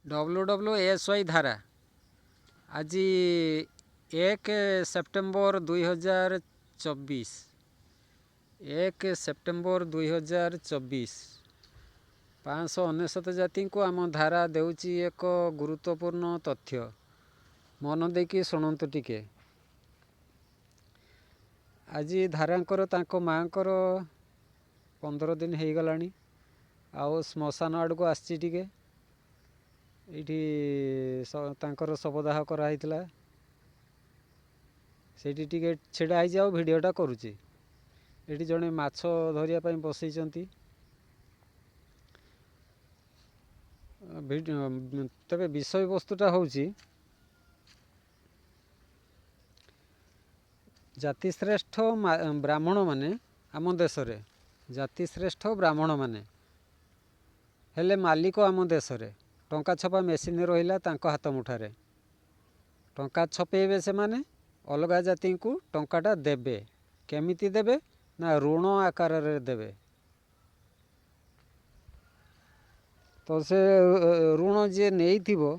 WWSY धारा आज 1 September 2024 1 September 2024 599 जाति को आम धारा देउची एक गुरुत्वपूर्ण तथ्य मन देकी शुणु टिके। आज धारांकर तांको मांकर 15 दिन हो गलानी आउ श्मशान आड़ को आसी टिके ये शवदाह कराइला से छिड़ा हो भिडटा करुच्ची ये जड़े माछ धरिया बसई तबे विषय वस्तुटा हूँ जातिश्रेष्ठ ब्राह्मण माने आम देश रे जातिश्रेष्ठ ब्राह्मण माने हेले मालिक आम देश रे टंका छपा मेसीन रहिला तांको हाथ मुठारे टंका छपेबे से माने अलगा जाति को टंकाटा देबे केमिति देबे ना ऋण आकार रे देबे। तो से ऋण जे नहीं थिबो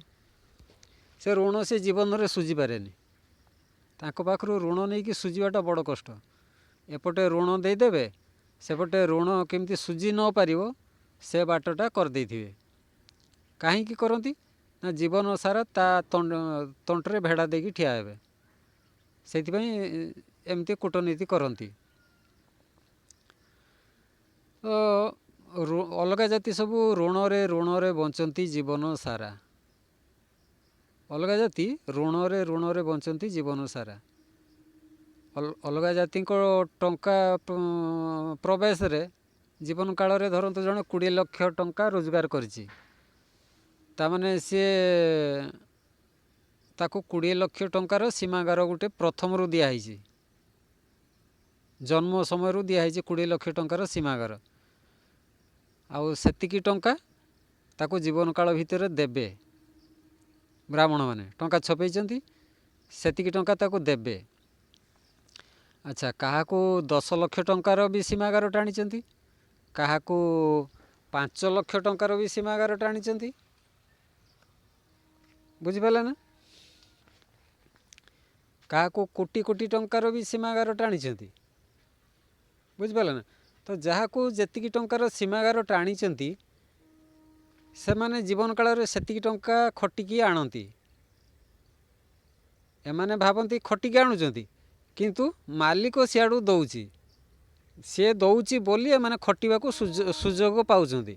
से ऋण से जीवन रे सुझी पारेनी तांको पाखरु ऋण नहीं कि सुझीवाटा बड़ कष्ट एपटे ऋण दे देबे सेपटे ऋण केमती सुझी न पारिबो से बाटटा कर देथिबे कहीं करती ना जीवन सारा ता तंट्रे भेड़ा देकी ठिया हेबे से एमती कूटनीति करती। तो अलग जाति सब ऋण रे बंचती जीवन सारा अलग जाति ऋण रे बंचती जीवन सारा अलग जाति टंका प्रवेश रे जीवन काल रे धरतु जड़े 20 लाख टंका रोजगार करिछि तामाने सी ताको 20 लाख टंकार सीमागार गोटे प्रथम रु दिखाई जन्म समय रु दिखाई 20 लाख टंकार सीमागार आउ सेतिकी टंका ताको जीवन काल भितर देबे ब्राह्मण माने टंका छपेइचंती सेतिकी टंका ताको देबे। अच्छा काहाकू 10 लाख टंकार भी सीमागार टाणीचंती काहाकू 5 लाख टंकार भी सीमागार टाणीचंती बुझिपाला ना काहाकू कोटी कोटी टंकार भी सीमागार टाणीचंती बुझिपाला ना। तो जहाकू जेतिकी टंकार सीमागार टाणीचंती से माने जीवन काल रे सेतिकी टंका खटिकी आणती एमाने भाबंती खटिकी आणुचंती किंतु मालिक सियाड़ू दौची सी दौची बोली एमाने खटिबाकू सुजोग पाउचंती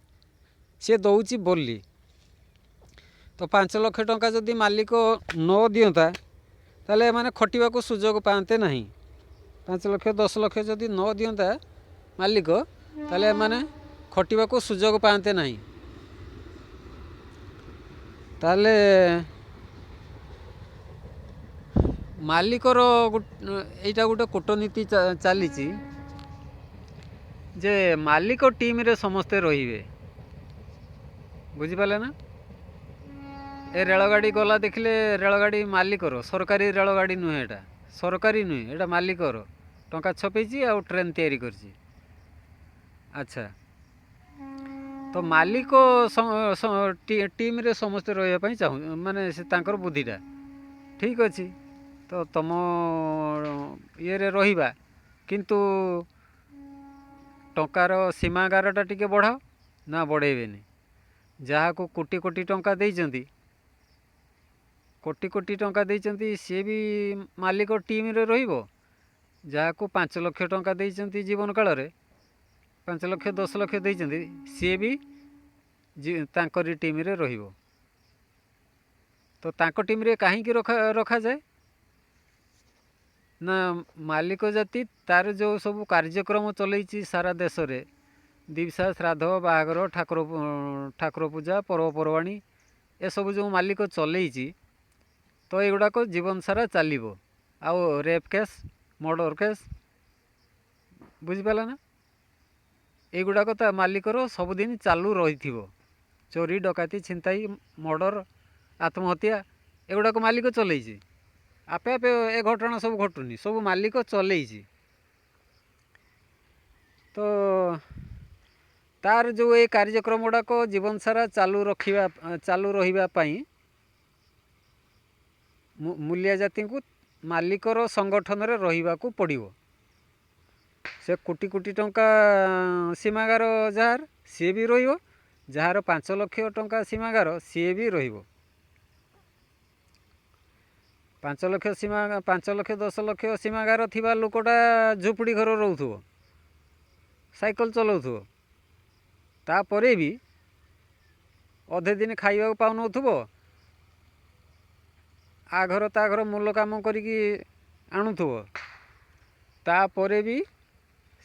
सी दौची बोली। तो 5 लाख टंका जदि मालिक न दियंता ताले एमाने खटिबाकू सुजोग पाते नहीं 5 लाख 10 लाख जदि न दियंता मालिक ताले एमाने खटिबाकू सुजोग पाते नहीं ताले मालिकर एटा गोटे कूटनीति चली जे मालिक टीम रे समस्ते रहिबे बुझिपाले ना। ए रेलगाड़ी गला देखले रेलगाड़ी मालिकर सरकारी रेलगाड़ी नुहे एटा सरकारी नुहे एटा मालिकर टंका छपेची आ ट्रेन तैयारी करची। अच्छा तो मालिक टीम रे समस्ते रहिबा चाहू माने से तांकर बुद्धिटा ठीक अच्छी तो तुम ये रहिबा किंतु टंकार सीमागारटा टिके बढ़ाओ ना बढ़ेबेनी जहाँ को कोटी कोटी टंका देइचंती कोटी कोटी टंका देइचंती सी भी मालिक टीम रे रहिबो जहाँ को 5 लाख टंका देइचंती जीवन काल रे 5 लाख 10 लाख देइचंती सी भी तांकरी टीम रे रहिबो। तो तांको टीम रे काहे की रखा जाए ना मालिक जाति तार जो सब कार्यक्रम चलई सारा देश रे दिवसा श्राद्ध बाहागर ठाकुर पूजा पर्वपर्वाणी ए सब जो मालिक चलई तो युवाक जीवन सारा चलो आउ रेप केस मर्डर केस बुझिपाला ना युवाक तो मालिकर सबुदिन चालू रही चोरी डकाती छिनताई मर्डर आत्महत्या एगुड़ाक मालिक चलई आपे आपे ए घटना सब घटुनी सब मालिक चलई। तो तार जो ये कार्यक्रम गुड़ाक जीवन सारा चालू रहिबा पई मूलिया जाति को मालिकर संगठन रे रहिबा को पड़िबो। से कोटी कोटी टंका सीमागार जार सी भी रहिबो, जार 5 लाख टंका सीमागार सी भी रहिबो। 5 लाख 10 लाख सीमागार थिबा लोकटा झोपड़ी घर रहउथबो, साइकल चलाउथबो, तापरे भी अधे दिन खाइबा पाउ नथबो, आ घर ता घर मूल काम करिकी आणुथबो, तापरे भी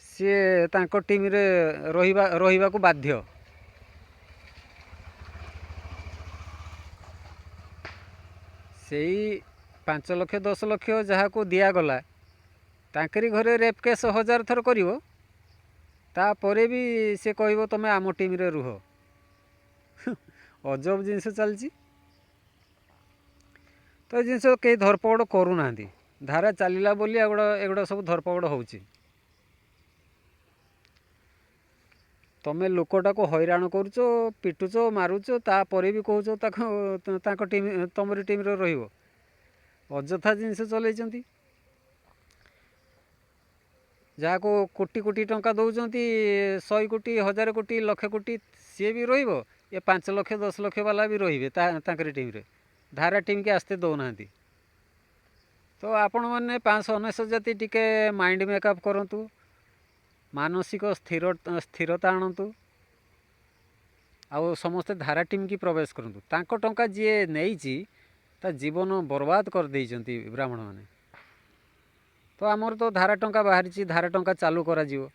सी तांको टीम रे रहिबा को बाध्य। सेई 5 लाख 10 लाख जहाँ को दिगला तांकरी घरे रेप केस 1000 थर करिवो, तापरे भी से कहबो तमे आम टीम रे रुह। अजब जिनस चलची। तो जिनस कई धरपकड़ करूना, धारा चलला बोली एगुड़ा सब धरपकड़ होउची। तमे लोकटा को हैरान करूचो, पिटुचो, मारुचो, तापरे भी कहूचो ताको टीम तमरी टीम रे रहिबो। अजथा जिनस चलैचंती। जहाँ को कोटी कोटी टंका दौरान 100 कोटी 1000 कोटी लक्ष कोटी सी भी रहिबो, ये 5 लाख 10 लाख वाला भी रहिबे तांकरी टीम रे। धारा टीम के आस्ते दौना। तो आपण मैंने 519 जाति टिके माइंड मेकअप करंतु, मानसिक स्थिरता आणतु, आउ समस्ते धारा टीम की प्रवेश करंतु। तांको टंका जी नहींची ता जीवन बर्बाद कर देइचंती ब्राह्मण माने। तो आमर तो धारा टंका बाहरी, धारा टंका चालू करा जीवो,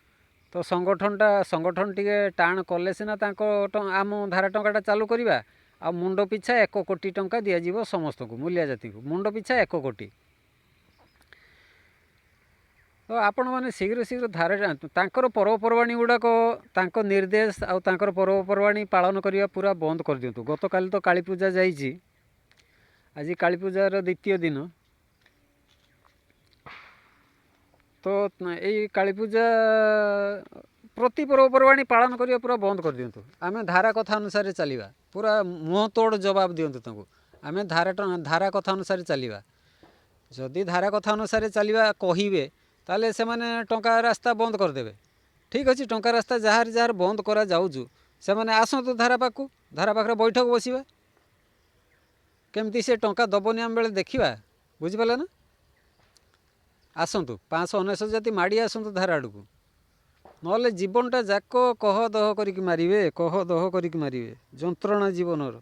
तो संगठन टिके टाण कले सिना तांको आम धारा टंकाटा चालू करिबा। आ मुंड पिछा 1 कोटी टंका दिया जीवो समस्त को, मूलिया जाति को मुंड पिछा 1 कोटी। तो आपण माने शीघ्र शीघ्र धारा तांकर पर्वपर्वाणी गुड़ाक तांको निर्देश आउ तांकर पर्वपर्वाणी पालन करिया पूरा बंद कर दियंतु। गत काली तो काली पूजा जाइछि, आज काली पूजार द्वितीय दिन। तो यही काली पूजा प्रति पर्वपर्वाणी पालन करिया पूरा बंद कर दियंतु। आमे धारा कथा अनुसार चलिबा, पूरा मुँह तोड़ जवाब दियंतु तांको। आमे धारा कथा अनुसार चलिबा। जदि धारा कथा अनुसार चलिबा कहिबे ताले से माने टंका रास्ता बंद कर देबे। ठीक अछि, टंका रास्ता जहार जहार बंद करा जाउजु से माने आसंतु धारा पाखु, धारा पाखरे बैठक बसिबा, केमती से टंका दबनी आम बेले देखिबा। बुझि पाले ना? आसंतु 519 जाति माड़ी आसंतु धारा आड़कू, नले जीवनटा जाक कह दह करिक मारिबे, कह दह करिक मारिबे, जंत्रणा जीवनर।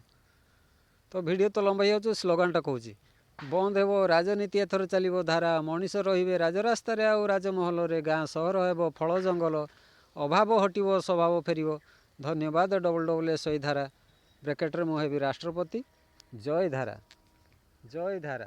तो वीडियो तो लंबाई जाउछु, स्लोगानटा कहूची बंद हेबो राजनीति एथर चलिबो धारा, मनीष रहिबे राजरास्ता रे आउ राजमहल रे, गाँ सहर हेबो फल जंगल, अभाव हटिबो स्वभाव फेरिबो। धन्यवाद। SSI धारा ब्रैकेट रे मु हेबी राष्ट्रपति। जय धारा, जय धारा।